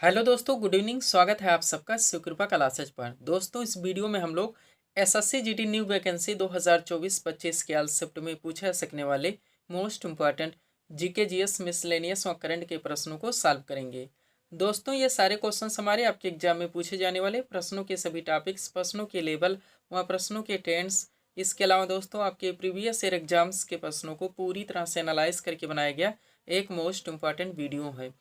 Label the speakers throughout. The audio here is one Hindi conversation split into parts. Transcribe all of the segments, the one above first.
Speaker 1: हेलो दोस्तों, गुड इवनिंग। स्वागत है आप सबका सुकृपा क्लासेज पर। दोस्तों, इस वीडियो में हम लोग एसएससी जीडी न्यू वैकेंसी 2024-25 के आंसर में पूछे जा सकने वाले most important GK GS miscellaneous और करंट के प्रश्नों को सॉल्व करेंगे। दोस्तों, ये सारे क्वेश्चन हमारे आपके एग्जाम में पूछे जाने वाले प्रश्नों के सभी टॉपिक्स, प्रश्नों के लेवल व प्रश्नों के टेंस, इसके अलावा दोस्तों आपके प्रीवियस ईयर एग्जाम्स के प्रश्नों को पूरी तरह से एनालाइज करके बनाया गया एक मोस्ट इम्पॉर्टेंट वीडियो है।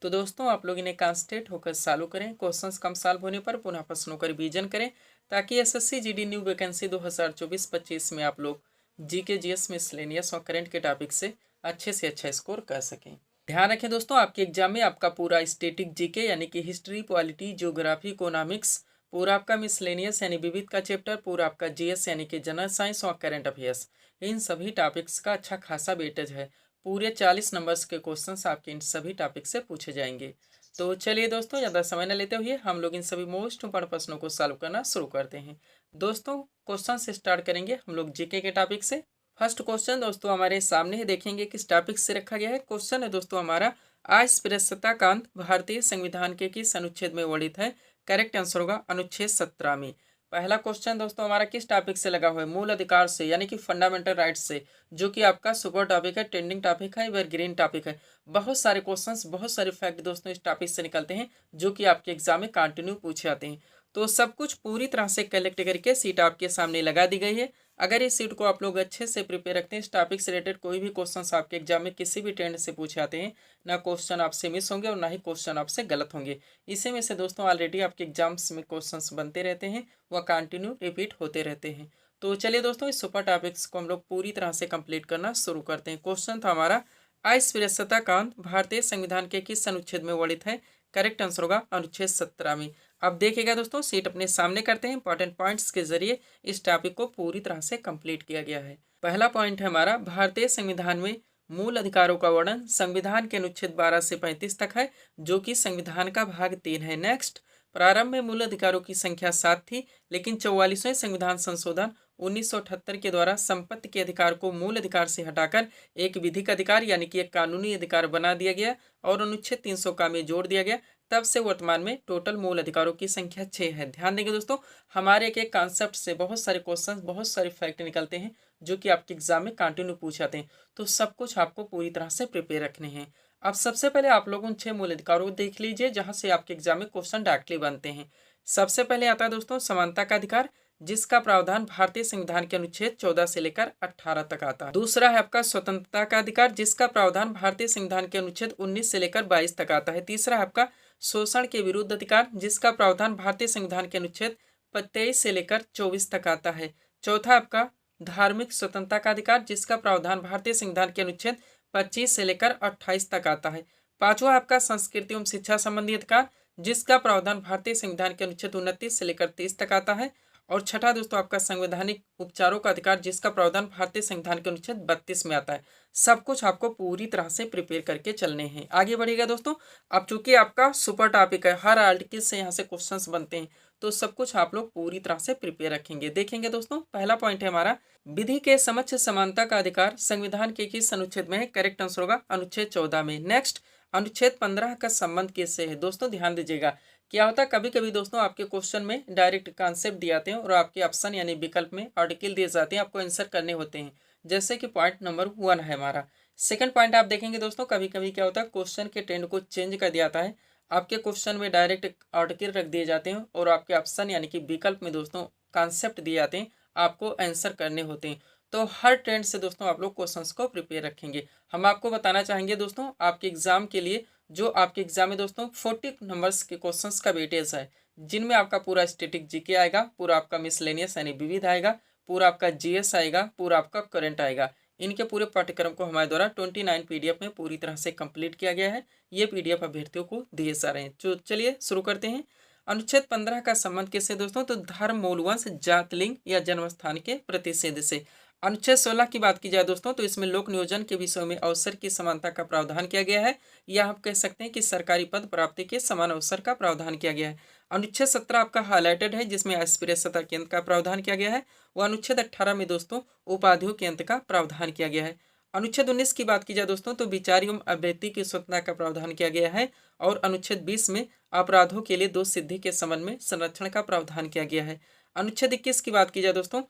Speaker 1: तो दोस्तों, आप लोग इन्हें कॉन्सेंट्रेट होकर सॉल्व करें। क्वेश्चंस कम सॉल्व होने पर पुनः प्रश्नों का रिवीजन करें ताकि एसएससी जीडी न्यू वैकेंसी 2024-25 में आप लोग जीके जीएस मिसलेनियस और करंट के टॉपिक से अच्छा स्कोर कर सकें। ध्यान रखें दोस्तों, आपके एग्जाम में आपका पूरा स्टैटिक जीके यानी कि हिस्ट्री, पॉलिटी, ज्योग्राफी, इकोनॉमिक्स, पूरा आपका मिसलेनियस यानी विविध का चैप्टर, पूरा आपका जीएस यानी कि जनरल साइंस और करंट अफेयर्स, इन सभी टॉपिक्स का अच्छा खासा वेटेज है। पूरे 40 नंबर्स के क्वेश्चंस आपके इन सभी टॉपिक से पूछे जाएंगे। तो चलिए दोस्तों, ज़्यादा समय न लेते हुए हम लोग इन सभी मोस्ट इम्पोर्टेंट प्रश्नों को सॉल्व करना शुरू करते हैं। दोस्तों, क्वेश्चन से स्टार्ट करेंगे हम लोग जीके के टॉपिक से। फर्स्ट क्वेश्चन दोस्तों हमारे सामने है, देखेंगे किस टॉपिक से रखा गया है। क्वेश्चन है दोस्तों हमारा, अस्पृश्यता भारतीय संविधान के किस अनुच्छेद में वर्णित है। करेक्ट आंसर होगा अनुच्छेद 17 में। पहला क्वेश्चन दोस्तों हमारा किस टॉपिक से लगा हुआ है, मूल अधिकार से यानी कि फंडामेंटल राइट से, जो कि आपका सुपर टॉपिक है, ट्रेंडिंग टॉपिक है, एवरग्रीन टॉपिक है। बहुत सारे क्वेश्चंस, बहुत सारे फैक्ट दोस्तों इस टॉपिक से निकलते हैं जो कि आपके एग्जाम में कंटिन्यू पूछे जाते हैं। तो सब कुछ पूरी तरह से कलेक्ट करके सीट आपके सामने लगा दी गई है। अगर इस सीट को आप लोग अच्छे से प्रिपेयर रखते हैं, इस टॉपिक से रिलेटेड कोई भी क्वेश्चंस आपके एग्जाम में किसी भी ट्रेंड से पूछे जाते हैं, ना क्वेश्चन आपसे मिस होंगे और ना ही क्वेश्चन आपसे गलत होंगे। इसी में से दोस्तों ऑलरेडी आपके एग्जाम्स में क्वेश्चंस बनते रहते हैं, वह कंटिन्यू रिपीट होते रहते हैं। तो चलिए दोस्तों, इस सुपर टॉपिक्स को हम लोग पूरी तरह से कंप्लीट करना शुरू करते हैं। क्वेश्चन था हमारा, अस्पृश्यता भारतीय संविधान के किस अनुच्छेद में वर्णित है। करेक्ट आंसर होगा अनुच्छेद 17 में। अब देखिएगा दोस्तों, सीट अपने सामने करते हैं, इंपॉर्टेंट पॉइंट्स के जरिए इस टॉपिक को पूरी तरह से कंप्लीट किया गया है। पहला पॉइंट है हमारा, भारतीय संविधान में मूल अधिकारों का वर्णन संविधान के अनुच्छेद 12 से 35 तक है, जो कि संविधान का भाग 3 है। नेक्स्ट, प्रारंभ में मूल अधिकारों की संख्या 7 थी, लेकिन 44वें संविधान संशोधन 1978 के द्वारा संपत्ति के अधिकार को मूल अधिकार से हटाकर एक विधिक अधिकार यानी कि एक कानूनी अधिकार बना दिया गया और अनुच्छेद 300 का में जोड़ दिया गया। तब से वर्तमान में टोटल मूल अधिकारों की संख्या 6 है। ध्यान देंगे दोस्तों, हमारे एक कॉन्सेप्ट से बहुत सारे क्वेश्चंस, बहुत सारे फैक्ट निकलते हैं जो कि आपके एग्जाम में कंटिन्यू पूछ जाते हैं। तो सब कुछ आपको पूरी तरह से प्रिपेयर रखने हैं। अब सबसे पहले आप लोग उन 6 मूल अधिकारों को देख लीजिए जहां से आपके एग्जाम में क्वेश्चन डायरेक्टली बनते हैं। सबसे पहले आता है दोस्तों समानता का अधिकार, जिसका प्रावधान भारतीय संविधान के अनुच्छेद 14 से लेकर 18 तक आता है। दूसरा है आपका स्वतंत्रता का अधिकार, जिसका प्रावधान भारतीय संविधान के अनुच्छेद 19 से लेकर 22 तक आता है। तीसरा है आपका शोषण के विरुद्ध अधिकार, जिसका प्रावधान भारतीय संविधान के अनुच्छेद 23 से लेकर 24 तक आता है। चौथा आपका धार्मिक स्वतंत्रता का अधिकार, जिसका प्रावधान भारतीय संविधान के अनुच्छेद 25 से लेकर 28 तक आता है। पांचवा आपका संस्कृति एवं शिक्षा संबंधी अधिकार, जिसका प्रावधान भारतीय संविधान के अनुच्छेद 29 से लेकर 30 तक आता है। और छठा दोस्तों आपका संवैधानिक उपचारों का अधिकार, जिसका प्रावधान भारतीय संविधान के अनुच्छेद 32 में आता है। सब कुछ आपको पूरी तरह से प्रिपेयर करके चलने हैं। आगे बढ़ेगा दोस्तों, अब चूंकि आपका सुपर टॉपिक है, हर आर्टिकल से यहाँ से क्वेश्चंस बनते हैं, तो सब कुछ आप लोग पूरी तरह से प्रिपेयर रखेंगे। देखेंगे दोस्तों, पहला पॉइंट है हमारा, विधि के समक्ष समानता का अधिकार संविधान के किस अनुच्छेद में है। करेक्ट आंसर होगा अनुच्छेद 14 में। नेक्स्ट, अनुच्छेद 15 का संबंध किससे है। दोस्तों ध्यान दीजिएगा, क्या होता है कभी कभी दोस्तों आपके क्वेश्चन में डायरेक्ट कॉन्सेप्ट दिए जाते हैं और आपके ऑप्शन यानी विकल्प में आर्टिकल दिए जाते हैं, आपको आंसर करने होते हैं। जैसे कि पॉइंट नंबर 1 है हमारा। सेकंड पॉइंट आप देखेंगे दोस्तों, कभी कभी क्या होता है क्वेश्चन के ट्रेंड को चेंज कर दिया जाता है, आपके क्वेश्चन में डायरेक्ट आर्टिकल रख दिए जाते हैं और आपके ऑप्शन यानी कि विकल्प में दोस्तों कॉन्सेप्ट दिए जाते हैं, आपको आंसर करने होते हैं। तो हर ट्रेंड से दोस्तों आप लोग क्वेश्चंस को प्रिपेयर रखेंगे। हम आपको बताना चाहेंगे दोस्तों, आपके एग्जाम के लिए जो आपके एग्जाम में दोस्तों 40 नंबर्स के क्वेश्चंस का वेटेज है, जिनमें आपका पूरा स्टैटिक जीके आएगा, पूरा आपका मिसलेनियस यानी विविध आएगा, पूरा आपका जीएस आएगा, पूरा आपका करंट आएगा। इनके पूरे पाठ्यक्रम को हमारे द्वारा 29 पीडीएफ में पूरी तरह से कंप्लीट किया गया है। ये पीडीएफ अभ्यर्थियों को दिए जा रहे हैं। तो चलिए शुरू करते हैं। अनुच्छेद 15 का संबंध किससे दोस्तों, तो धर्म, मूल वंश, जात, लिंग या जन्म स्थान के प्रतिषेध से। अनुच्छेद 16 की बात की जाए दोस्तों, तो इसमें लोक नियोजन के विषयों में अवसर की समानता का प्रावधान किया गया है, या आप कह सकते हैं कि सरकारी पद प्राप्ति के समान अवसर का प्रावधान किया गया है। अनुच्छेद 17 आपका हाईलाइटेड है, जिसमें अस्पृश्यता के अंत का प्रावधान किया गया है। वह अनुच्छेद 18 में दोस्तों उपाधियों के अंत का प्रावधान किया गया है। अनुच्छेद 19 की बात की जाए दोस्तों तो विचार एवं अभिव्यक्ति की स्वतंत्रता का प्रावधान किया गया है। और अनुच्छेद 20 में अपराधों के लिए दोष सिद्धि के संबंध में संरक्षण का प्रावधान किया गया है। अनुच्छेद 21 की बात की जाए दोस्तों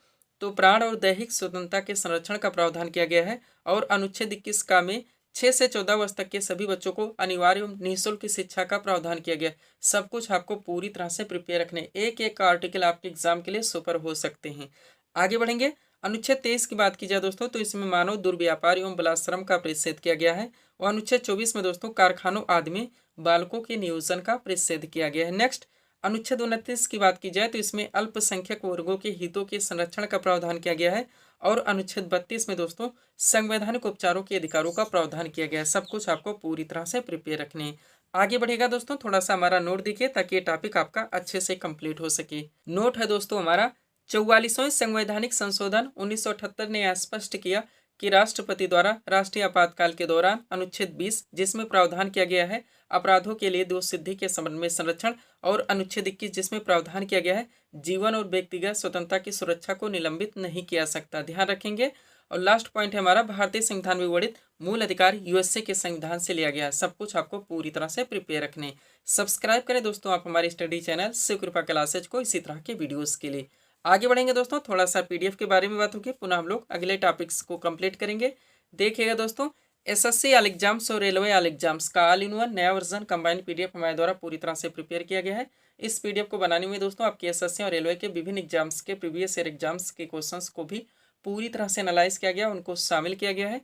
Speaker 1: तो प्राण और दैहिक स्वतंत्रता के संरक्षण का प्रावधान किया गया है। और अनुच्छेद 21 का में 6 से 14 वर्ष तक के सभी बच्चों को अनिवार्य एवं निःशुल्क शिक्षा का प्रावधान किया गया। सब कुछ आपको पूरी तरह से प्रिपेयर रखने, एक एक का आर्टिकल आपके एग्जाम के लिए सुपर हो सकते हैं। आगे बढ़ेंगे। अनुच्छेद 23 की बात की जाए दोस्तों तो इसमें मानव दुर्व्यापार एवं बलात्श्रम का परिच्छेद किया गया है। और अनुच्छेद 24 में दोस्तों कारखानों आदि में बालकों के नियोजन का परिच्छेद किया गया है। नेक्स्ट, अनुच्छेद 29 की बात की जाए तो इसमें अल्पसंख्यक वर्गों के हितों के संरक्षण का प्रावधान किया गया है। और अनुच्छेद 32 में दोस्तों संवैधानिक उपचारों के अधिकारों का प्रावधान किया गया है। सब कुछ आपको पूरी तरह से प्रिपेयर रखने हैं। आगे बढ़ेगा दोस्तों, थोड़ा सा हमारा नोट देखिए ताकि ये टॉपिक आपका अच्छे से कंप्लीट हो सके। नोट है दोस्तों हमारा, 44वें संवैधानिक संशोधन 1978 ने यह स्पष्ट किया कि राष्ट्रपति द्वारा राष्ट्रीय आपातकाल के दौरान अनुच्छेद 20 जिसमें प्रावधान किया गया है अपराधों के लिए दोष सिद्धि के संबंध में संरक्षण, और अनुच्छेद 21 जिसमें प्रावधान किया गया है जीवन और व्यक्तिगत स्वतंत्रता की सुरक्षा को निलंबित नहीं किया सकता, ध्यान रखेंगे। और लास्ट पॉइंट है हमारा, भारतीय संविधान में वर्णित मूल अधिकार यूएसए के संविधान से लिया गया है। सब कुछ आपको पूरी तरह से प्रिपेयर रखने। सब्सक्राइब करें दोस्तों आप हमारे स्टडी चैनल शिव कृपा क्लासेज को इसी तरह के वीडियोस के लिए। आगे बढ़ेंगे दोस्तों, थोड़ा सा पीडीएफ के बारे में बात होगी, पुनः हम लोग अगले टॉपिक्स को कंप्लीट करेंगे। देखिएगा दोस्तों, एसएससी ऑल एग्जाम्स और रेलवे ऑल एग्जाम्स का ऑल इन वन नया वर्जन कंबाइंड पीडीएफ हमारे द्वारा पूरी तरह से प्रिपेयर किया गया है। इस पीडीएफ को बनाने में दोस्तों आपके एसएससी और रेलवे के विभिन्न एग्जाम्स के प्रीवियस ईयर एग्जाम्स के क्वेश्चंस को भी पूरी तरह से एनालाइज किया गया, उनको शामिल किया गया है।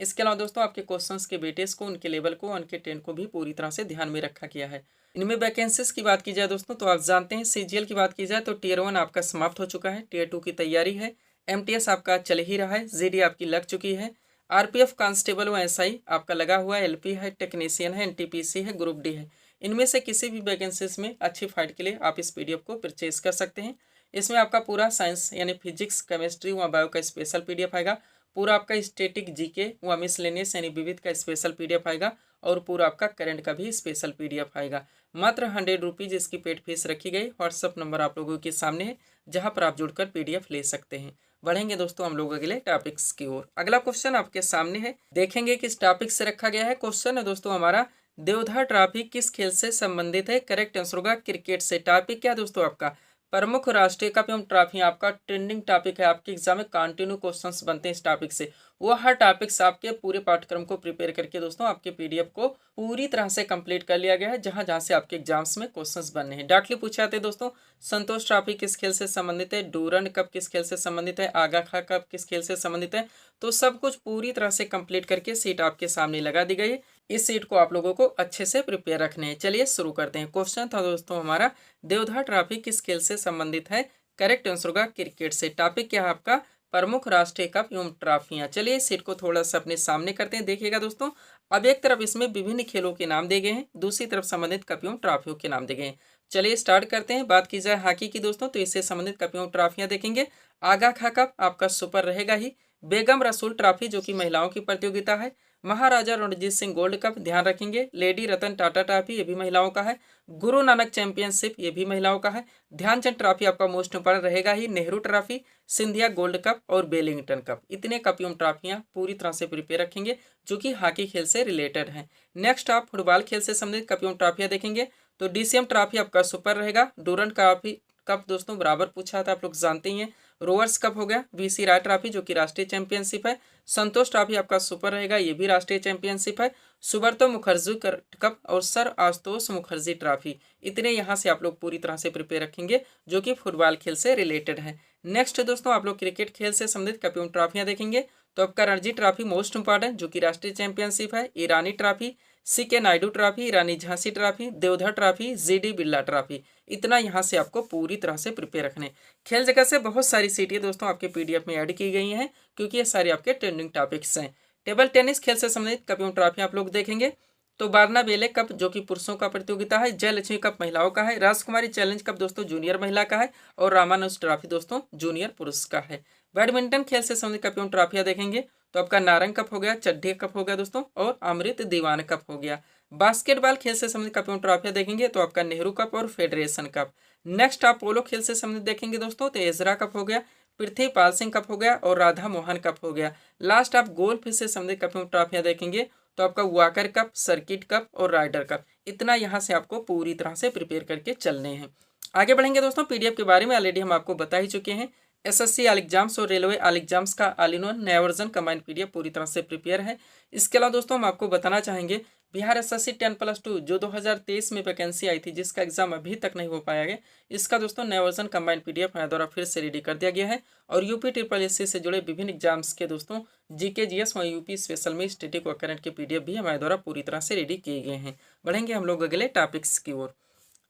Speaker 1: इसके अलावा दोस्तों आपके क्वेश्चंस के वेटेज को, उनके लेवल को, उनके टेंट को भी पूरी तरह से ध्यान में रखा गया है। इनमें वैकेंसीज की बात की जाए दोस्तों तो आप जानते हैं सीजीएल की बात की जाए तो टियर 1 आपका समाप्त हो चुका है, टियर 2 की तैयारी है, एमटीएस आपका चल ही रहा है, जीडी आपकी लग चुकी है, आरपीएफ कांस्टेबल व एसआई आपका लगा हुआ है, एलपी है, टेक्नीशियन है, एनटीपीसी है, ग्रुप डी है। इनमें से किसी भी वैकेंसीज में अच्छी फाइट के लिए आप इस पीडीएफ को परचेज कर सकते हैं। इसमें आपका पूरा साइंस यानी फिजिक्स, केमिस्ट्री व बायो का स्पेशल पीडीएफ आएगा, पूरा आपका स्टैटिक जीके व मिसलेनियस यानी विविध का स्पेशल पीडीएफ आएगा, और पूरा आपका करंट का भी स्पेशल पीडीएफ आएगा। मात्र 100 रुपीज़ इसकी पेड फीस रखी गई। व्हाट्सअप नंबर आप लोगों के सामने है जहां पर आप जुड़कर पीडीएफ ले सकते हैं। बढ़ेंगे दोस्तों हम लोग अगले टॉपिक्स की ओर। अगला क्वेश्चन आपके सामने है, देखेंगे किस टॉपिक से रखा गया है। क्वेश्चन है दोस्तों हमारा, देवधर ट्रॉफी किस खेल से संबंधित है? करेक्ट आंसर होगा क्रिकेट से। टॉपिक क्या है दोस्तों आपका, प्रमुख राष्ट्रीय कप एवं ट्रॉफी आपका ट्रेंडिंग टॉपिक है, आपके एग्जाम में कंटिन्यू क्वेश्चंस बनते हैं इस टॉपिक से। वो हर टॉपिक्स आपके पूरे पाठ्यक्रम को प्रिपेयर करके दोस्तों आपके पीडीएफ को पूरी तरह से कंप्लीट कर लिया गया है, जहां जहां से आपके एग्जाम्स में क्वेश्चंस बनने हैं। डायरेक्टली पूछे जाते हैं दोस्तों, संतोष ट्रॉफी किस खेल से संबंधित है, डूरंड कप किस खेल से संबंधित है, आगा खा कप किस खेल से संबंधित है। तो सब कुछ पूरी तरह से कंप्लीट करके सीट आपके सामने लगा दी गई है। इस सीट को आप लोगों को अच्छे से प्रिपेयर रखने हैं। चलिए शुरू करते हैं। क्वेश्चन था दोस्तों हमारा, देवधर ट्रॉफी किस खेल से संबंधित है? करेक्ट आंसर होगा क्रिकेट से। टॉपिक क्या है आपका, प्रमुख राष्ट्रीय कप एवं ट्रॉफियां। चलिए इस सीट को थोड़ा सा अपने सामने करते हैं। देखिएगा दोस्तों, अब एक तरफ इसमें विभिन्न खेलों के नाम दिए गए हैं, दूसरी तरफ संबंधित कप एवं ट्रॉफियों के नाम दिए गए हैं। चलिए स्टार्ट करते हैं। बात की जाए हॉकी की दोस्तों तो इससे संबंधित कप एवं ट्रॉफियां देखेंगे। आगा खा कप आपका सुपर रहेगा ही, बेगम रसूल ट्रॉफी जो कि महिलाओं की प्रतियोगिता है, महाराजा रणजीत सिंह गोल्ड कप ध्यान रखेंगे, लेडी रतन टाटा ट्रॉफी ये भी महिलाओं का है, गुरु नानक चैंपियनशिप ये भी महिलाओं का है, ध्यानचंद ट्रॉफी आपका मोस्ट इंपोर्टेंट रहेगा ही, Nehru trophy, Scindia gold cup और बेलिंगटन कप। इतने कप एवं ट्रॉफियां पूरी तरह से प्रिपेयर रखेंगे जो कि हॉकी खेल से रिलेटेड हैं। नेक्स्ट आप फुटबॉल खेल से संबंधित कप एवं ट्रॉफियां देखेंगे तो डीसीएम ट्रॉफी आपका सुपर रहेगा, डूरंड ट्रॉफी कप दोस्तों बराबर पूछा था आप लोग जानते ही हैं, रोवर्स कप हो गया, वीसी राय ट्रॉफी जो कि राष्ट्रीय चैंपियनशिप है, संतोष ट्रॉफी आपका सुपर रहेगा ये भी राष्ट्रीय चैंपियनशिप है, सुब्रतो मुखर्जी कप और सर आशुतोष मुखर्जी ट्रॉफी। इतने यहाँ से आप लोग पूरी तरह से प्रिपेयर रखेंगे जो कि फुटबॉल खेल से रिलेटेड है। नेक्स्ट दोस्तों आप लोग क्रिकेट खेल से संबंधित कप एवं ट्रॉफियां देखेंगे तो आपका रणजी ट्रॉफी मोस्ट इंपॉर्टेंट जो कि राष्ट्रीय चैंपियनशिप है, Irani trophy, CK Naidu trophy, Rani Jhansi trophy, Deodhar trophy, GD Birla trophy. इतना यहाँ से आपको पूरी तरह से प्रिपेयर रखने। खेल जगत से बहुत सारी सीटें दोस्तों आपके पीडीएफ में ऐड की गई हैं क्योंकि ये सारे आपके ट्रेंडिंग टॉपिक्स हैं। टेबल टेनिस खेल से संबंधित कप एवं ट्रॉफी आप लोग देखेंगे तो बारना बेले कप जो कि पुरुषों का प्रतियोगिता है, जयलक्ष्मी कप महिलाओं का है, राजकुमारी चैलेंज कप दोस्तों जूनियर महिला का है, और रामानुज ट्रॉफी दोस्तों जूनियर पुरुष का है। बैडमिंटन खेल से संबंधित कप एवं ट्रॉफियां देखेंगे तो आपका नारंग कप हो गया, चड्ढे कप हो गया दोस्तों, और अमृत दीवान कप हो गया। बास्केटबॉल खेल से संबंधित कप एवं ट्रॉफियां देखेंगे तो आपका नेहरू कप और फेडरेशन कप। नेक्स्ट आप पोलो खेल से संबंधित देखेंगे दोस्तों तो एजरा कप हो गया, पृथ्वीपाल सिंह कप हो गया और राधा मोहन कप हो गया। लास्ट आप गोल्फ से संबंधित कप ट्रॉफियां देखेंगे तो आपका वाकर कप, सर्किट कप और राइडर कप, इतना यहाँ से आपको पूरी तरह से प्रिपेयर करके चलने हैं। आगे बढ़ेंगे दोस्तों, पीडीएफ के बारे में ऑलरेडी हम आपको बता ही चुके हैं। एसएससी ऑल एग्जाम्स और रेलवे ऑल एग्जाम्स का ऑल इन वन नया वर्जन कंबाइंड पीडीएफ पूरी तरह से प्रिपेयर है। इसके अलावा दोस्तों हम आपको बताना चाहेंगे बिहार एसएससी 10+2 जो 2023 में वैकेंसी आई थी, जिसका एग्जाम अभी तक नहीं हो पाया है, इसका दोस्तों नया वर्जन कंबाइंड पीडीएफ हमारे द्वारा फिर से रेडी कर दिया गया है। और यूपी SSC से जुड़े विभिन्न एग्जाम्स के दोस्तों जीके जीएस और यूपी स्पेशल में स्टैटिक और करंट के पीडीएफ भी हमारे द्वारा पूरी तरह से रेडी किए गए हैं। बढ़ेंगे हम लोग अगले टॉपिक्स की ओर।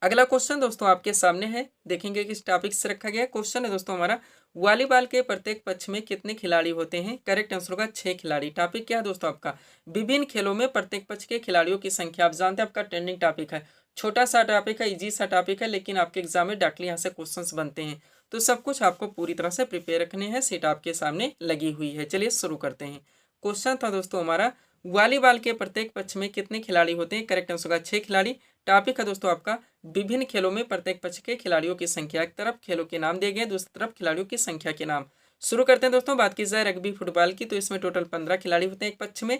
Speaker 1: अगला क्वेश्चन दोस्तों आपके सामने है, देखेंगे किस टॉपिक से रखा गया है। क्वेश्चन है दोस्तों हमारा, वॉलीबॉल के प्रत्येक पक्ष में कितने खिलाड़ी होते हैं? करेक्ट आंसर होगा 6 खिलाड़ी। टॉपिक क्या है दोस्तों आपका, विभिन्न खेलों में प्रत्येक पक्ष के खिलाड़ियों की संख्या। आप जानते हैं आपका ट्रेंडिंग टॉपिक है, छोटा सा टॉपिक है, इजी सा टॉपिक है, लेकिन आपके एग्जाम में डायरेक्टली यहाँ से क्वेश्चन बनते हैं, तो सब कुछ आपको पूरी तरह से प्रिपेयर रखने हैं। सीट आपके सामने लगी हुई है। चलिए शुरू करते हैं। क्वेश्चन था दोस्तों हमारा, वॉलीबॉल के प्रत्येक पक्ष में कितने खिलाड़ी होते हैं? करेक्ट आंसर होगा 6 खिलाड़ी। टॉपिक है दोस्तों आपका, विभिन्न खेलों में प्रत्येक पक्ष के खिलाड़ियों की संख्या। एक तरफ खेलों के नाम दिए गए, दूसरी तरफ खिलाड़ियों की संख्या के नाम। शुरू करते हैं दोस्तों। बात की जाए रग्बी फुटबॉल की, तो इसमें टोटल 15 खिलाड़ी होते हैं एक पक्ष में।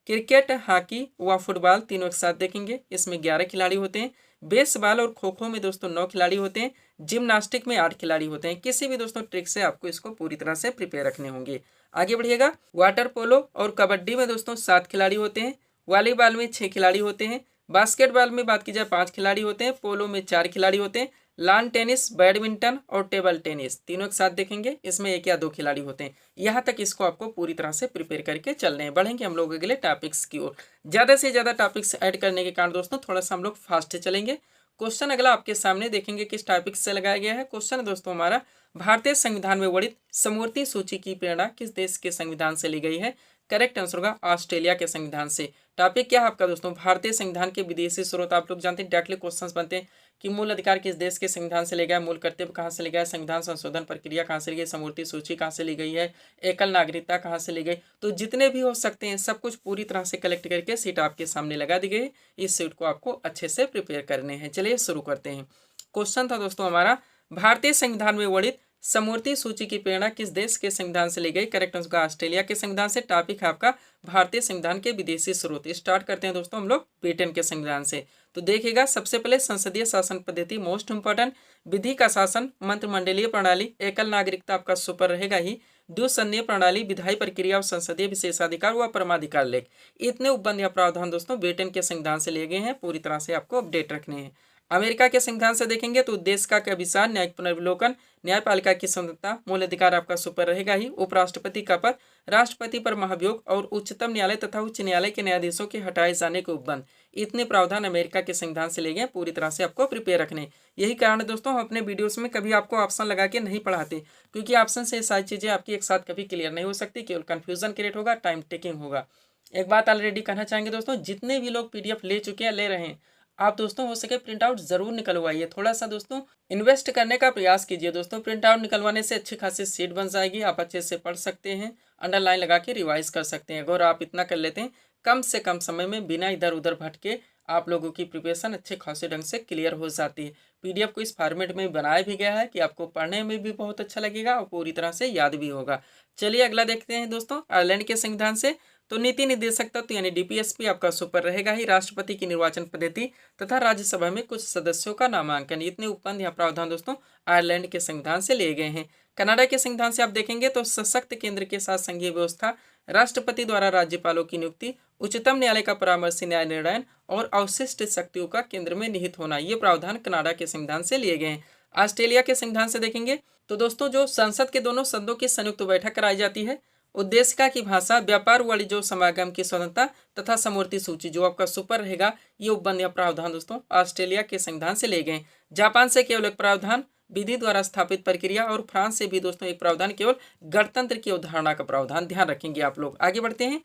Speaker 1: क्रिकेट, हॉकी व फुटबॉल तीनों एक साथ देखेंगे, इसमें 11 खिलाड़ी होते हैं। बेसबॉल और खो खो में दोस्तों 9 खिलाड़ी होते हैं। जिम्नास्टिक में 8 खिलाड़ी होते हैं। किसी भी दोस्तों ट्रिक से आपको इसको पूरी तरह से प्रिपेयर रखने होंगे। आगे बढ़िएगा। वाटर पोलो और कबड्डी में दोस्तों 7 खिलाड़ी होते हैं। वॉलीबॉल में 6 खिलाड़ी होते हैं। बास्केटबॉल में बात की जाए 5 खिलाड़ी होते हैं। पोलो में 4 खिलाड़ी होते हैं। लॉन टेनिस, बैडमिंटन और टेबल टेनिस तीनों एक साथ देखेंगे, इसमें 1 या 2 खिलाड़ी होते हैं। यहाँ तक इसको आपको पूरी तरह से प्रिपेयर करके चलने हैं। बढ़ेंगे हम लोग अगले टॉपिक्स की ओर। ज़्यादा से ज़्यादा टॉपिक्स ऐड करने के कारण दोस्तों थोड़ा सा हम लोग फास्ट चलेंगे। क्वेश्चन अगला आपके सामने देखेंगे किस टॉपिक से लगाया गया है। क्वेश्चन दोस्तों हमारा, भारतीय संविधान में वर्णित समवर्ती सूची की प्रेरणा किस देश के संविधान से ली गई है? करेक्ट आंसर होगा ऑस्ट्रेलिया के संविधान से। टॉपिक क्या है आपका दोस्तों, भारतीय संविधान के विदेशी स्रोत। आप लोग जानते हैं डायरेक्टली क्वेश्चंस बनते हैं कि मूल अधिकार किस देश के संविधान से ले गया, मूल कर्तव्य कहाँ से ले गया, संविधान संशोधन प्रक्रिया कहाँ से ली गई, समवर्ती सूची कहाँ से ली गई है, एकल नागरिकता कहाँ से ली गई। तो जितने भी हो सकते हैं सब कुछ पूरी तरह से कलेक्ट करके सीट आपके सामने लगा दी गई। इस सीट को आपको अच्छे से प्रिपेयर करने हैं। चलिए शुरू करते हैं। क्वेश्चन था दोस्तों हमारा, भारतीय संविधान में वर्णित समवर्ती सूची की प्रेरणा किस देश के संविधान से ली गई? करेक्ट आंसर होगा ऑस्ट्रेलिया के संविधान से। टॉपिक है आपका भारतीय संविधान के विदेशी स्रोत। स्टार्ट करते हैं दोस्तों हम लोग ब्रिटेन के संविधान से। तो देखिएगा, सबसे पहले संसदीय शासन पद्धति मोस्ट इंपॉर्टेंट, विधि का शासन, मंत्रिमंडलीय प्रणाली, एकल नागरिकता आपका सुपर रहेगा ही, द्विसंघीय प्रणाली, विधायी प्रक्रिया और संसदीय विशेषाधिकार व परमाधिकार लेख। इतने उपबंध या प्रावधान दोस्तों ब्रिटेन के संविधान से लिए गए हैं। पूरी तरह से आपको अपडेट रखने हैं। अमेरिका के संविधान से देखेंगे तो उद्देश्य का विचार, न्यायिक पुनर्विलोकन, न्यायपालिका की स्वतंत्रता, मूल अधिकार आपका सुपर रहेगा ही, उपराष्ट्रपति का पद, राष्ट्रपति पर महाभियोग और उच्चतम न्यायालय तथा उच्च न्यायालय के न्यायाधीशों के हटाए जाने के उपबंध। इतने प्रावधान अमेरिका के संविधान से ले गए। पूरी तरह से आपको प्रिपेयर रखने। यही कारण है दोस्तों हम अपने वीडियोस में कभी आपको ऑप्शन लगा के नहीं पढ़ाते, क्योंकि ऑप्शन से सारी चीजें आपकी एक साथ कभी क्लियर नहीं हो सकती, केवल कंफ्यूजन क्रिएट होगा, टाइम टेकिंग होगा। एक बात ऑलरेडी कहना चाहेंगे दोस्तों, जितने भी लोग पीडीएफ ले चुके हैं, ले रहे हैं, आप दोस्तों हो सके प्रिंट आउट जरूर निकलवाइए। थोड़ा सा दोस्तों इन्वेस्ट करने का प्रयास कीजिए दोस्तों। प्रिंट आउट निकलवाने से अच्छी खासी सीट बन जाएगी, आप अच्छे से पढ़ सकते हैं, अंडरलाइन लगा के रिवाइज कर सकते हैं। अगर आप इतना कर लेते हैं, कम से कम समय में बिना इधर उधर भटके आप लोगों की प्रिपरेशन अच्छे खासे ढंग से क्लियर हो जाती है। पीडीएफ को इस फॉर्मेट में बनाया भी गया है कि आपको पढ़ने में भी बहुत अच्छा लगेगा और पूरी तरह से याद भी होगा। चलिए अगला देखते हैं दोस्तों, आयरलैंड के संविधान से। तो नीति निर्देशक तत्व यानी डीपीएसपी आपका सुपर रहेगा ही, राष्ट्रपति की निर्वाचन पद्धति तथा राज्यसभा में कुछ सदस्यों का नामांकन। इतने उपबंध या प्रावधान दोस्तों आयरलैंड के संविधान से लिए गए हैं। कनाडा के संविधान से आप देखेंगे तो सशक्त केंद्र के साथ संघीय व्यवस्था, राष्ट्रपति द्वारा राज्यपालों की नियुक्ति, उच्चतम न्यायालय का परामर्शी न्याय निर्णय और अवशिष्ट शक्तियों का केंद्र में निहित होना, ये प्रावधान कनाडा के संविधान से लिए गए हैं। ऑस्ट्रेलिया के संविधान से देखेंगे तो दोस्तों जो संसद के दोनों सदनों की संयुक्त बैठक कराई जाती है, उद्देश्य की भाषा, व्यापार वाणिज्य समागम की स्वतंत्रता तथा समवर्ती सूची जो आपका सुपर रहेगा, ये उपबंध या प्रावधान दोस्तों ऑस्ट्रेलिया के संविधान से ले गए। जापान से केवल एक प्रावधान, विधि द्वारा स्थापित प्रक्रिया, और फ्रांस से भी दोस्तों एक प्रावधान, केवल गणतंत्र की अवधारणा का प्रावधान। ध्यान रखेंगे आप लोग। आगे बढ़ते हैं।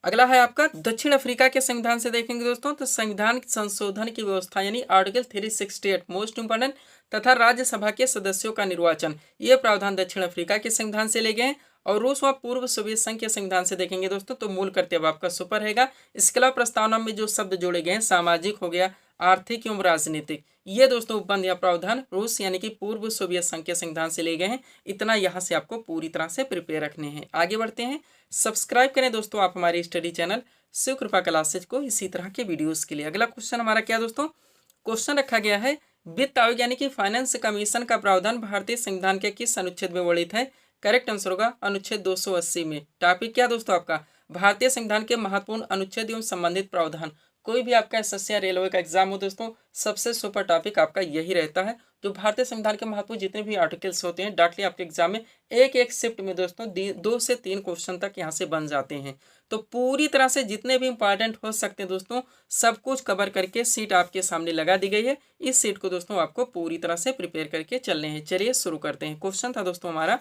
Speaker 1: अगला है आपका दक्षिण अफ्रीका के संविधान से देखेंगे दोस्तों तो संविधान संशोधन की व्यवस्था यानी आर्टिकल 368 मोस्ट इंपोर्टेंट तथा राज्यसभा के सदस्यों का निर्वाचन, ये प्रावधान दक्षिण अफ्रीका के संविधान से ले गए। और रूस व पूर्व सोवियत संघ के संविधान से देखेंगे दोस्तों तो मूल कर्तव्य आपका सुपर रहेगा। इसके अलावा प्रस्तावना में जो शब्द जोड़े गए हैं, सामाजिक हो गया, आर्थिक एवं राजनीतिक। ये दोस्तों उपबंध या प्रावधान रूस यानी कि पूर्व सोवियत संघ के संविधान से ले गए हैं। इतना यहाँ से आपको पूरी तरह से प्रिपेयर रखने हैं। आगे बढ़ते हैं। सब्सक्राइब करें दोस्तों आप हमारे स्टडी चैनल शिव कृपा क्लासेज को इसी तरह के वीडियोस के लिए। अगला क्वेश्चन हमारा क्या दोस्तों, क्वेश्चन रखा गया है वित्त आयोग यानी कि फाइनेंस कमीशन का प्रावधान भारतीय संविधान के किस अनुच्छेद में वर्णित है। करेक्ट आंसर होगा अनुच्छेद 280 में। टॉपिक क्या दोस्तों आपका, भारतीय संविधान के महत्वपूर्ण अनुच्छेद एवं संबंधित प्रावधान। कोई भी आपका एसएससी या रेलवे का एग्जाम हो दोस्तों, सबसे सुपर टॉपिक आपका यही रहता है। जो भारतीय संविधान के महत्वपूर्ण जितने भी आर्टिकल्स होते हैं डायरेक्टली आपके एग्जाम में एक एक शिफ्ट में दोस्तों 2 से 3 क्वेश्चन तक यहाँ से बन जाते हैं। तो पूरी तरह से जितने भी इंपॉर्टेंट हो सकते हैं दोस्तों सब कुछ कवर करके सीट आपके सामने लगा दी गई है। इस सीट को दोस्तों आपको पूरी तरह से प्रिपेयर करके चलने हैं। चलिए शुरू करते हैं। क्वेश्चन था दोस्तों हमारा,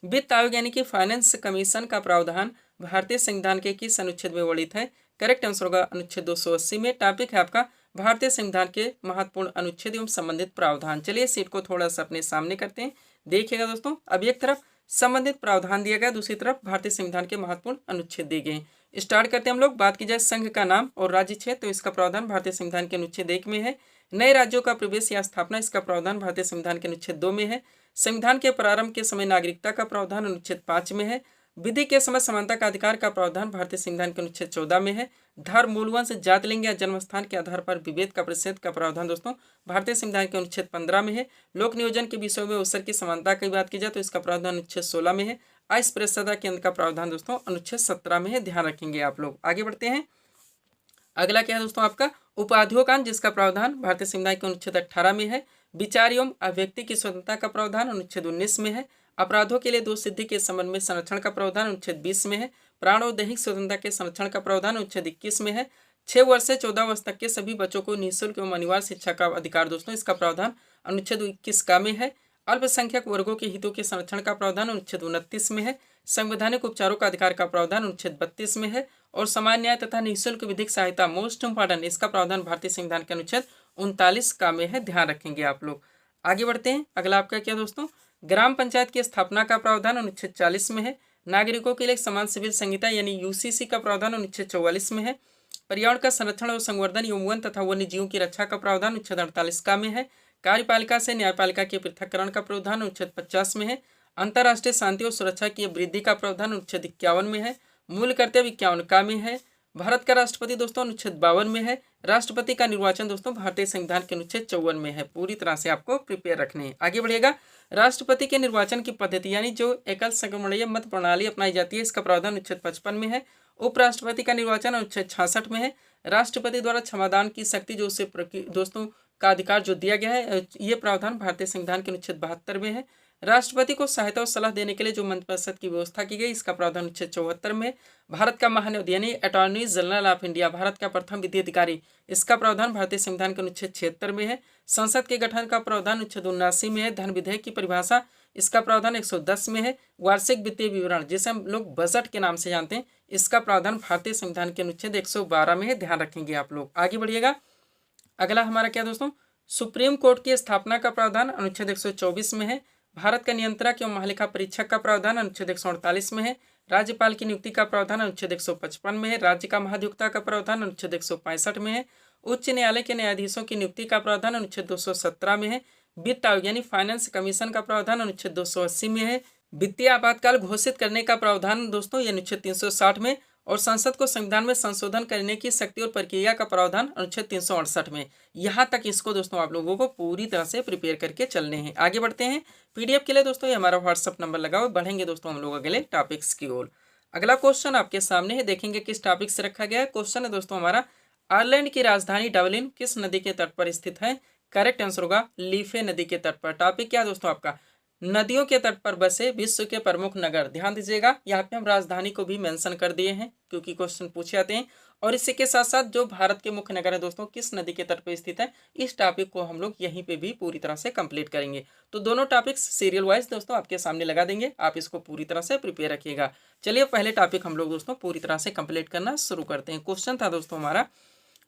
Speaker 1: वित्त आयोग यानी कि फाइनेंस कमीशन का प्रावधान भारतीय संविधान के किस अनुच्छेद में वर्णित है। करेक्ट आंसर होगा अनुच्छेद 280 में। टॉपिक है आपका भारतीय संविधान के महत्वपूर्ण अनुच्छेद एवं संबंधित प्रावधान। चलिए सीट को थोड़ा सा अपने सामने करते हैं। देखिएगा दोस्तों, अब एक तरफ संबंधित प्रावधान दिया गया, दूसरी तरफ भारतीय संविधान के महत्वपूर्ण अनुच्छेद दिए गए हैं। स्टार्ट करते हैं हम लोग। बात की जाए संघ का नाम और राज्य क्षेत्र, तो इसका प्रावधान भारतीय संविधान के अनुच्छेद 1 में है। नए राज्यों का प्रवेश या स्थापना, इसका प्रावधान भारतीय संविधान के अनुच्छेद 2 में है। संविधान के प्रारंभ के समय नागरिकता का प्रावधान अनुच्छेद 5 में है। विधि के समय समानता का अधिकार का प्रावधान भारतीय संविधान के अनुच्छेद 14 में है। धर्म, मूलवंश, जाति, लिंग या जन्म स्थान के आधार पर विभेद का प्रतिषेध का प्रावधान दोस्तों भारतीय संविधान के अनुच्छेद 15 में है। लोक नियोजन के विषयों में अवसर की समानता की बात की जाए तो इसका प्रावधान अनुच्छेद 16 में है। अस्पृश्यता केंद्र का प्रावधान दोस्तों अनुच्छेद 17 में है। ध्यान रखेंगे आप लोग। आगे बढ़ते हैं। अगला क्या है दोस्तों आपका उपाधियों का, जिसका प्रावधान भारतीय संविधान के अनुच्छेद 18 में है। विचार एवं अभिव्यक्ति की स्वतंत्रता का प्रावधान अनुच्छेद 19 में है। अपराधों के लिए दोष सिद्धि के संबंध में संरक्षण का प्रावधान अनुच्छेद 20 में है। प्राण और दैहिक स्वतंत्रता के संरक्षण का प्रावधान अनुच्छेद 21 में है। 6 वर्ष से 14 वर्ष तक के सभी बच्चों को निःशुल्क एवं अनिवार्य शिक्षा का अधिकार दोस्तों इसका प्रावधान अनुच्छेद 21 का में है। अल्पसंख्यक वर्गों के हितों के संरक्षण का प्रावधान अनुच्छेद 29 में है। संवैधानिक उपचारों का अधिकार का प्रावधान अनुच्छेद 32 में है। और सामान्य न्याय तथा निःशुल्क विधिक सहायता मोस्ट इम्पॉर्टेंट, इसका प्रावधान भारतीय संविधान के अनुच्छेद 39 का में है। ध्यान रखेंगे आप लोग। आगे बढ़ते हैं। अगला आपका क्या दोस्तों, ग्राम पंचायत की स्थापना का प्रावधान अनुच्छेद 40 में है। नागरिकों के लिए समान सिविल संहिता यानी यूसीसी का प्रावधान अनुच्छेद 44 में है। पर्यावरण का संरक्षण और संवर्धन एवं वन तथा वन्य जीवों की रक्षा का प्रावधान अनुच्छेद 48 का में है। कार्यपालिका से न्यायपालिका के पृथक्करण का प्रावधान अनुच्छेद 50 में है। अंतर्राष्ट्रीय शांति और सुरक्षा की वृद्धि का प्रावधान अनुच्छेद 51 में है। मूल कर्तव्य 51 का में है। भारत का राष्ट्रपति दोस्तों अनुच्छेद 52 में है। राष्ट्रपति का निर्वाचन दोस्तों भारतीय संविधान के अनुच्छेद 54 में है। पूरी तरह से आपको प्रिपेयर रखने हैं। आगे बढ़िएगा। राष्ट्रपति के निर्वाचन की पद्धति यानी जो एकल संक्रमणीय मत प्रणाली अपनाई जाती है इसका प्रावधान अनुच्छेद 55 में है। उपराष्ट्रपति का निर्वाचन अनुच्छेद 66 में है। राष्ट्रपति द्वारा क्षमादान की शक्ति जो उसे दोस्तों का अधिकार जो दिया गया है ये प्रावधान भारतीय संविधान के अनुच्छेद 72 में है। राष्ट्रपति को सहायता और सलाह देने के लिए जो मंत्रिपरिषद की व्यवस्था की गई इसका प्रावधान अनुच्छेद 74 में। भारत का महान्यायाधीश यानी attorney general of India, Bharat का प्रथम विधि अधिकारी, इसका प्रावधान भारतीय संविधान के अनुच्छेद 76 में है। संसद के गठन का प्रावधान अनुच्छेद 79 में है। धन विधेयक की परिभाषा, इसका प्रावधान 110 में है। वार्षिक वित्तीय विवरण जिसे हम लोग बजट के नाम से जानते हैं, इसका प्रावधान भारतीय संविधान के अनुच्छेद 112 में है। ध्यान रखेंगे आप लोग। आगे बढ़िएगा। अगला हमारा क्या दोस्तों, सुप्रीम कोर्ट की स्थापना का प्रावधान अनुच्छेद 124 में है। भारत का नियंत्रक एवं महालेखा परीक्षक का प्रावधान अनुच्छेद 148 में है। राज्यपाल की नियुक्ति का प्रावधान अनुच्छेद 155 में है। राज्य का महाधिवक्ता का प्रावधान अनुच्छेद 165 में है। उच्च न्यायालय के न्यायाधीशों की नियुक्ति का प्रावधान अनुच्छेद 217 में है। वित्त आयोग यानी फाइनेंस कमीशन का प्रावधान अनुच्छेद 280 में है। वित्तीय आपातकाल घोषित करने का प्रावधान दोस्तों ये अनुच्छेद 360 में। और संसद को संविधान में संशोधन करने की शक्ति और प्रक्रिया का प्रावधान अनुच्छेद 368 में। यहाँ तक इसको दोस्तों आप लोगों को पूरी तरह से प्रिपेयर करके चलने हैं। आगे बढ़ते हैं। पीडीएफ के लिए दोस्तों ये हमारा व्हाट्सअप नंबर लगाओ। बढ़ेंगे दोस्तों हम लोग अगले टॉपिक्स की ओर। अगला क्वेश्चन आपके सामने है, देखेंगे किस टॉपिक से रखा गया है। क्वेश्चन है दोस्तों हमारा, आयरलैंड की राजधानी डबलिन किस नदी के तट पर स्थित है। करेक्ट आंसर होगा लीफे नदी के तट पर। टॉपिक क्या है दोस्तों आपका, नदियों के तट पर बसे विश्व के प्रमुख नगर। ध्यान दीजिएगा, यहाँ पे हम राजधानी को भी मेंशन कर दिए हैं क्योंकि क्वेश्चन पूछे जाते हैं। और इसी के साथ साथ जो भारत के मुख्य नगर है दोस्तों किस नदी के तट पर स्थित है, इस टॉपिक को हम लोग यहीं पे भी पूरी तरह से कंप्लीट करेंगे। तो दोनों टॉपिक्स सीरियल वाइज दोस्तों आपके सामने लगा देंगे, आप इसको पूरी तरह से प्रिपेयर रखिएगा। चलिए पहले टॉपिक हम लोग दोस्तों पूरी तरह से कंप्लीट करना शुरू करते हैं। क्वेश्चन था दोस्तों हमारा,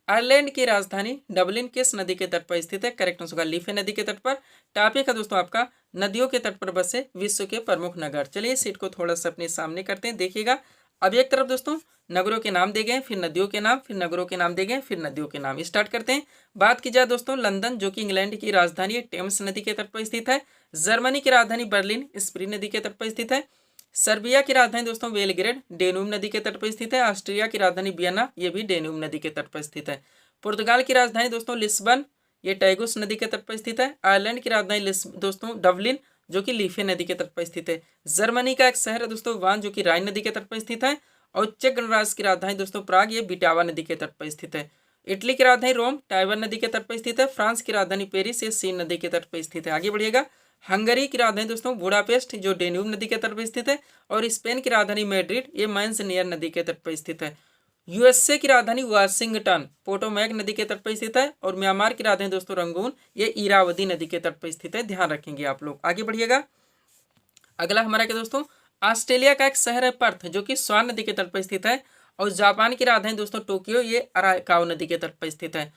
Speaker 1: आयरलैंड की राजधानी डबलिन किस नदी के तट पर स्थित है। करेक्ट आंसर होगा लीफे नदी के तट पर। टॉपिक है दोस्तों आपका, नदियों के तट पर बसे विश्व के प्रमुख नगर। चलिए सीट को थोड़ा सा अपने सामने करते हैं। देखिएगा अब एक तरफ दोस्तों नगरों के नाम दिए गए, फिर नदियों के नाम, फिर नगरों के नाम दिए गए, फिर नदियों के नाम। स्टार्ट करते हैं। बात की जाए दोस्तों लंदन, जो कि इंग्लैंड की राजधानी है, टेम्स नदी के तट पर स्थित है। जर्मनी की राजधानी बर्लिन स्प्री नदी के तट पर स्थित है। सर्बिया की राजधानी दोस्तों बेलग्रेड डेन्यूब नदी के तट पर स्थित है। ऑस्ट्रिया की राजधानी वियना, ये भी डेन्यूब नदी के तट पर स्थित है। पुर्तगाल की राजधानी दोस्तों लिस्बन, ये टैगोस नदी के तट पर स्थित है। आयरलैंड की राजधानी दोस्तों डबलिन, जो कि लीफे नदी के तट पर स्थित है। जर्मनी का एक शहर है दोस्तों वान, जो कि राइन नदी के तट पर स्थित है। और चेक गणराज्य की राजधानी दोस्तों प्राग, ये बिटावा नदी के तट पर स्थित है। इटली की राजधानी रोम टाइबर नदी के तट पर स्थित है। फ्रांस की राजधानी पेरिस, ये सीन नदी के तट पर स्थित है। आगे बढ़िएगा। हंगरी की राजधानी दोस्तों बुडापेस्ट, जो डेन्यूब नदी के तट पर स्थित है। और स्पेन की राजधानी मैड्रिड, ये मैंसनियर नदी के तट पर स्थित है। यूएसए की राजधानी वाशिंगटन पोटोमैक नदी के तट पर स्थित है। और म्यांमार की राजधानी दोस्तों रंगून, ये इरावदी नदी के तट पर स्थित है। ध्यान रखेंगे आप लोग। आगे बढ़िएगा। अगला हमारा क्या दोस्तों, ऑस्ट्रेलिया का एक शहर है पर्थ, जो कि स्वान नदी के तट पर स्थित है। और जापान की राजधानी दोस्तों टोक्यो, ये अराकावा नदी के तट पर स्थित है।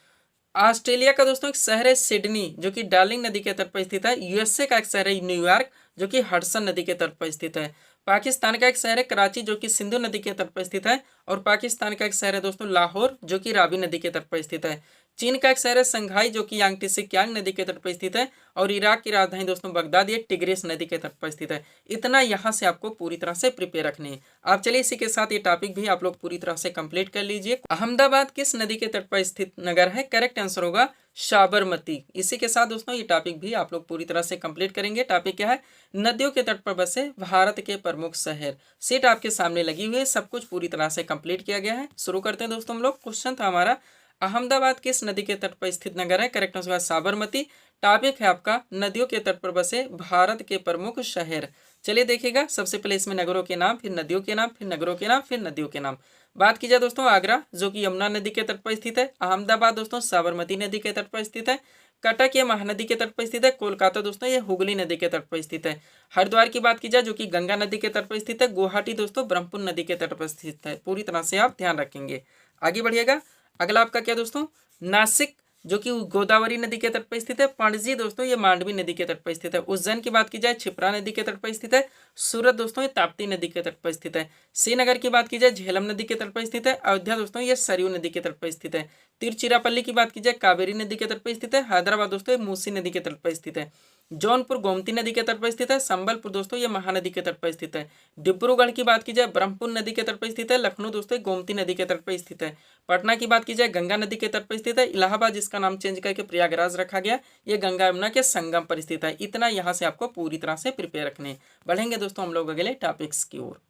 Speaker 1: ऑस्ट्रेलिया का दोस्तों एक शहर है सिडनी, जो कि डार्लिंग नदी के तट पर स्थित है। यूएसए का एक शहर है न्यूयॉर्क, जो कि हडसन नदी के तट पर स्थित है। पाकिस्तान का एक शहर है कराची, जो कि सिंधु नदी के तट पर स्थित है। और पाकिस्तान का एक शहर है दोस्तों लाहौर, जो कि रावी नदी के तट पर स्थित है। चीन का एक शहर है संघाई, जो कि यांगटी क्यांग नदी के तट पर स्थित है। और इराक की राजधानी दोस्तों बगदाद, ये टिग्रिस नदी के तट पर स्थित है। इतना यहाँ से आपको पूरी तरह से प्रिपेयर रखने हैं। आप चलिए इसी के साथ ये टॉपिक भी आप लोग पूरी तरह से कंप्लीट कर लीजिए। अहमदाबाद किस नदी के तट पर स्थित नगर है? करेक्ट आंसर होगा साबरमती। इसी के साथ दोस्तों ये टॉपिक भी आप लोग पूरी तरह से कंप्लीट करेंगे। टॉपिक क्या है? नदियों के तट पर बसे भारत के प्रमुख शहर। सीट आपके सामने लगी हुई है, सब कुछ पूरी तरह से कंप्लीट किया गया है। शुरू करते हैं दोस्तों हम लोग। क्वेश्चन था हमारा, अहमदाबाद किस नदी के तट पर स्थित नगर है? Correct answer Sabarmati. टॉपिक है आपका नदियों के तट पर बसे भारत के प्रमुख शहर। चलिए देखिएगा। सबसे पहले इसमें नगरों के नाम, फिर नदियों के नाम, फिर नगरों के नाम, फिर नदियों के नाम। बात की जाए दोस्तों आगरा, जो कि यमुना नदी के तट पर स्थित है। अहमदाबाद दोस्तों साबरमती नदी के तट पर स्थित है। कटक ये महानदी के तट पर स्थित है। कोलकाता दोस्तों ये हुगली नदी के तट पर स्थित है। हरिद्वार की बात की जाए, जो कि गंगा नदी के तट पर स्थित है। गुवाहाटी दोस्तों ब्रह्मपुत्र नदी के तट पर स्थित है। पूरी तरह से आप ध्यान रखेंगे। आगे बढ़िएगा। अगला आपका क्या दोस्तों, नासिक, जो कि गोदावरी नदी के तट पर स्थित है। पणजी दोस्तों ये मांडवी नदी के तट पर स्थित है। उज्जैन की बात की जाए, क्षिप्रा नदी के तट पर स्थित है। सूरत दोस्तों ये ताप्ती नदी के तट पर स्थित है। श्रीनगर की बात की जाए, झेलम नदी के तट पर स्थित है। अयोध्या दोस्तों ये सरयू नदी के तट पर स्थित है। तिरुचिरापल्ली की बात की जाए, कावेरी नदी के तट पर स्थित है। हैदराबाद दोस्तों ये मूसी नदी के तट पर स्थित है। जौनपुर गोमती नदी के तट पर स्थित है। संबलपुर दोस्तों ये महानदी के तट पर स्थित है। डिब्रूगढ़ की बात की जाए, ब्रह्मपुत्र नदी के तट पर स्थित है। लखनऊ दोस्तों गोमती नदी के तट पर स्थित है। पटना की बात की जाए, गंगा नदी के तट पर स्थित है। इलाहाबाद, जिसका नाम चेंज करके प्रयागराज रखा गया, ये गंगा यमुना के संगम पर स्थित है। इतना यहाँ से आपको पूरी तरह से प्रिपेयर रखने। बढ़ेंगे दोस्तों हम लोग अगले टॉपिक्स की ओर।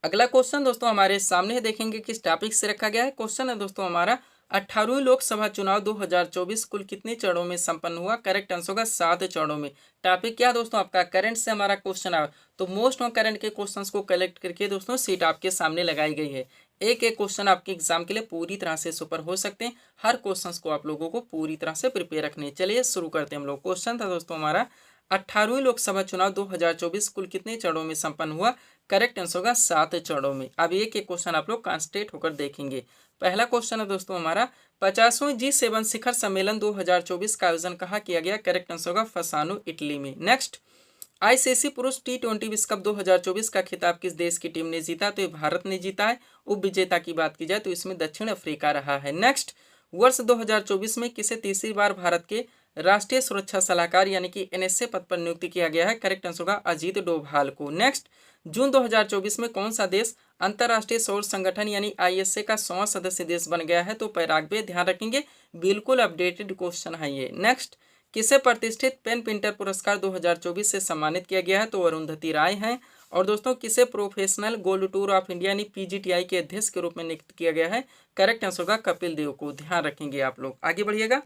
Speaker 1: अगला क्वेश्चन दोस्तों हमारे सामने देखेंगे किस टॉपिक से रखा गया है। क्वेश्चन है दोस्तों हमारा, 18वीं लोकसभा चुनाव 2024 कुल कितने चरणों में संपन्न हुआ? करेक्ट आंसर होगा 7 चरणों में। टॉपिक क्या दोस्तों आपका, करंट से हमारा क्वेश्चन आया, तो मोस्ट ऑफ करंट के क्वेश्चंस को कलेक्ट करके दोस्तों सीट आपके सामने लगाई गई है। एक एक क्वेश्चन आपके एग्जाम के लिए पूरी तरह से सुपर हो सकते हैं। हर क्वेश्चन को आप लोगों को पूरी तरह से प्रिपेयर रखने। चलिए शुरू करते हैं हम लोग। क्वेश्चन था दोस्तों हमारा, 18वीं लोकसभा चुनाव 2024 कुल कितने चरणों में संपन्न हुआ? करेक्ट आंसर होगा 7 चरणों में। अब एक एक क्वेश्चन आप लोग कॉन्सेंट्रेट होकर देखेंगे। पहला क्वेश्चन है दोस्तों हमारा, 50वें G7 शिखर सम्मेलन 2024 का आयोजन कहाँ किया गया? करेक्ट आंसर होगा फसानो, इटली में। नेक्स्ट, आईसीसी पुरुष T20 विश्व कप 2024 का खिताब किस देश की टीम ने जीता? तो ये भारत ने जीता है। उप विजेता की बात की जाए तो इसमें दक्षिण अफ्रीका रहा है। नेक्स्ट, वर्ष 2024 में किसे तीसरी बार भारत के राष्ट्रीय सुरक्षा सलाहकार यानी कि NSA पद पर नियुक्त किया गया है? करेक्ट आंसर होगा अजीत डोभाल को। नेक्स्ट, जून 2024 में कौन सा देश अंतर्राष्ट्रीय सौर संगठन यानी ISA का 100वां सदस्य देश बन गया है? तो पैराग्वे। ध्यान रखेंगे, बिल्कुल अपडेटेड क्वेश्चन है ये। नेक्स्ट, किसे प्रतिष्ठित पेन पिंटर पुरस्कार 2024 से सम्मानित किया गया है? तो अरुंधति राय हैं। और दोस्तों किसे professional gold tour of India यानी PGTI के अध्यक्ष के रूप में नियुक्त किया गया है? करेक्ट आंसर होगा कपिल देव को। ध्यान रखेंगे आप लोग। आगे बढ़िएगा।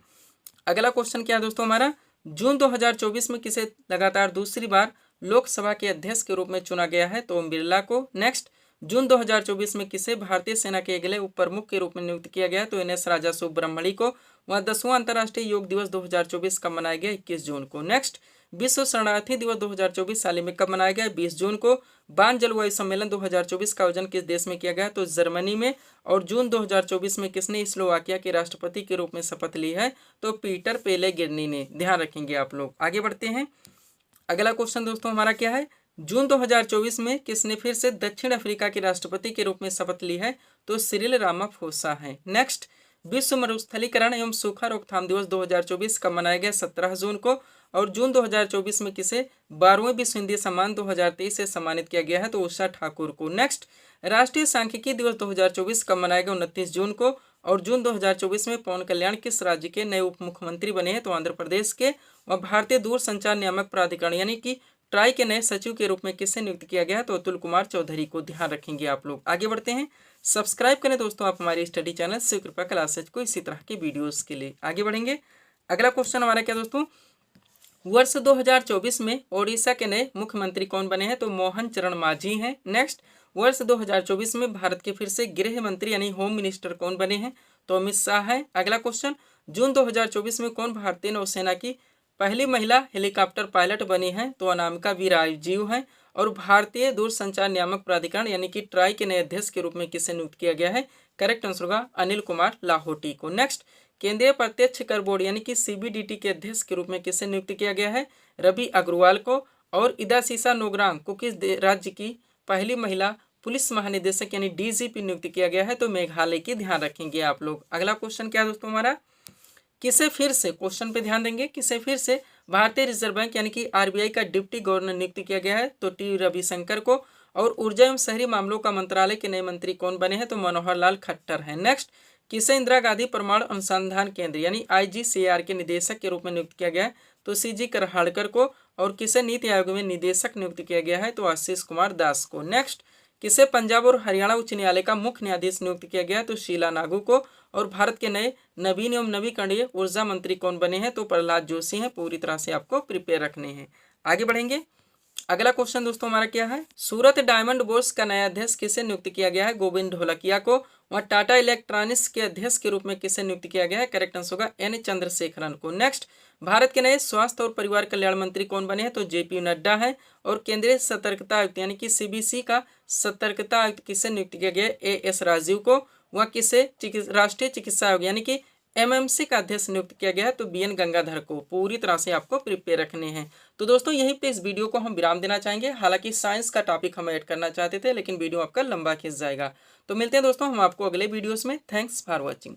Speaker 1: अगला क्वेश्चन क्या है दोस्तों हमारा, जून 2024 में किसे लगातार दूसरी बार लोकसभा के अध्यक्ष के रूप में चुना गया है? तो ओम बिरला को। नेक्स्ट, जून 2024 में किसे भारतीय सेना के अगले उप प्रमुख के रूप में नियुक्त किया गया? तो NS राजा सुब्रमण्यम को। वहाँ 10वां अंतर्राष्ट्रीय योग दिवस 2024 कब मनाया गया? 21 जून को। नेक्स्ट, विश्व शरणार्थी दिवस 2024 साल में कब मनाया गया? 20 जून को। बान जलवायु सम्मेलन 2024 का आयोजन किस देश में किया गया? तो जर्मनी में। और जून 2024 में किसने स्लोवाकिया के राष्ट्रपति के रूप में शपथ ली है? तो पीटर पेलेग्रिनी ने। ध्यान रखेंगे आप लोग। आगे बढ़ते हैं। अगला क्वेश्चन दोस्तों हमारा क्या है, जून 2024 में किसने फिर से दक्षिण अफ्रीका के राष्ट्रपति के रूप में शपथ ली है? तो सिरिल रामाफोसा है। नेक्स्ट, विश्व मरुस्थलीकरण एवं सूखा रोकथाम दिवस 2024 कब मनाया गया? 17 जून को। और जून 2024 में किसे 12वें विश्व हिंदी सम्मान 2023 से सम्मानित किया गया है? तो उषा ठाकुर को। नेक्स्ट, राष्ट्रीय सांख्यिकी दिवस 2024 कब मनाया गया? 29 जून को। और जून 2024 में पवन कल्याण किस राज्य के नए उप मुख्यमंत्री बने हैं? तो आंध्र प्रदेश के। और भारतीय दूरसंचार नियामक प्राधिकरण यानी कि ट्राई के नए सचिव के रूप में किसे नियुक्त किया गया है? तो अतुल कुमार चौधरी को। ध्यान रखेंगे आप लोग। आगे बढ़ते हैं, सब्सक्राइब करें दोस्तों आप हमारी स्टडी चैनल शिव कृपा क्लासेज को इसी तरह की वीडियोस के लिए। आगे बढ़ेंगे, अगला क्वेश्चन हमारा क्या दोस्तों, वर्ष 2024 में ओडिशा के नए मुख्यमंत्री कौन बने हैं? तो मोहन चरण मांझी हैं। नेक्स्ट, वर्ष 2024 में भारत के फिर से गृह मंत्री यानी होम मिनिस्टर कौन बने हैं? तो अमित शाह है। अगला क्वेश्चन, जून 2024 में कौन भारतीय नौसेना की पहली महिला हेलीकॉप्टर पायलट बनी है? तो अनामिका वी राजीव है। और भारतीय दूरसंचार नियामक प्राधिकरण यानी कि ट्राई के नए अध्यक्ष के रूप में किसे नियुक्त किया गया है? करेक्ट आंसर होगा अनिल कुमार लाहोटी को। नेक्स्ट, केंद्रीय प्रत्यक्ष कर बोर्ड यानी कि सीबीडीटी के अध्यक्ष के रूप में किसे नियुक्त किया गया है? रवि अग्रवाल को। और इदासीसा नोग्रांग को किस राज्य की पहली महिला पुलिस महानिदेशक यानी डीजीपी नियुक्त किया गया है? तो मेघालय की। ध्यान रखेंगे आप लोग। अगला क्वेश्चन क्या है दोस्तों हमारा, किसे फिर से, क्वेश्चन पे ध्यान देंगे, किसे फिर से भारतीय रिजर्व बैंक यानी कि आरबीआई का डिप्टी गवर्नर नियुक्त किया गया है? तो टी रविशंकर को। और ऊर्जा एवं शहरी मामलों का मंत्रालय के नए मंत्री कौन बने हैं? तो मनोहर लाल खट्टर हैं। नेक्स्ट, किसे इंदिरा गांधी परमाणु अनुसंधान केंद्र यानी आईजीसीआर के निदेशक के रूप में नियुक्त किया गया है? तो सीजी करहाड़कर को। और किसे नीति आयोग में निदेशक नियुक्त किया गया है? तो आशीष कुमार दास को। नेक्स्ट, किसे पंजाब और हरियाणा उच्च न्यायालय का मुख्य न्यायाधीश नियुक्त किया गया है? तो शीला नागू को। और भारत के नए नवीन एवं नवीकरणीय ऊर्जा मंत्री कौन बने हैं? तो प्रहलाद जोशी हैं। पूरी तरह से आपको प्रिपेयर रखने हैं। आगे बढ़ेंगे, अगला क्वेश्चन दोस्तों हमारा क्या है, सूरत डायमंड बोर्स का नया अध्यक्ष किसे नियुक्त किया गया है? गोविंद ढोलकिया को। वहाँ टाटा इलेक्ट्रॉनिक्स के अध्यक्ष के रूप में किसे नियुक्त किया गया है? करेक्ट आंसर होगा एन चंद्रशेखरन को। नेक्स्ट, भारत के नए स्वास्थ्य और परिवार कल्याण मंत्री कौन बने हैं? तो जेपी नड्डा है। और केंद्रीय सतर्कता आयुक्त यानी कि सीबीसी का सतर्कता आयुक्त किसे नियुक्त किया गया है? एएस राजीव को। वह किसे राष्ट्रीय चिकित्सा आयोग यानी कि एमएमसी का अध्यक्ष नियुक्त किया गया है? तो बीएन गंगाधर को। पूरी तरह से आपको प्रिपेयर रखने हैं। तो दोस्तों यहीं पे इस वीडियो को हम विराम देना चाहेंगे। हालांकि साइंस का टॉपिक हम ऐड करना चाहते थे लेकिन वीडियो आपका लंबा खिंच जाएगा। तो मिलते हैं दोस्तों हम आपको अगले वीडियोस में। Thanks for watching.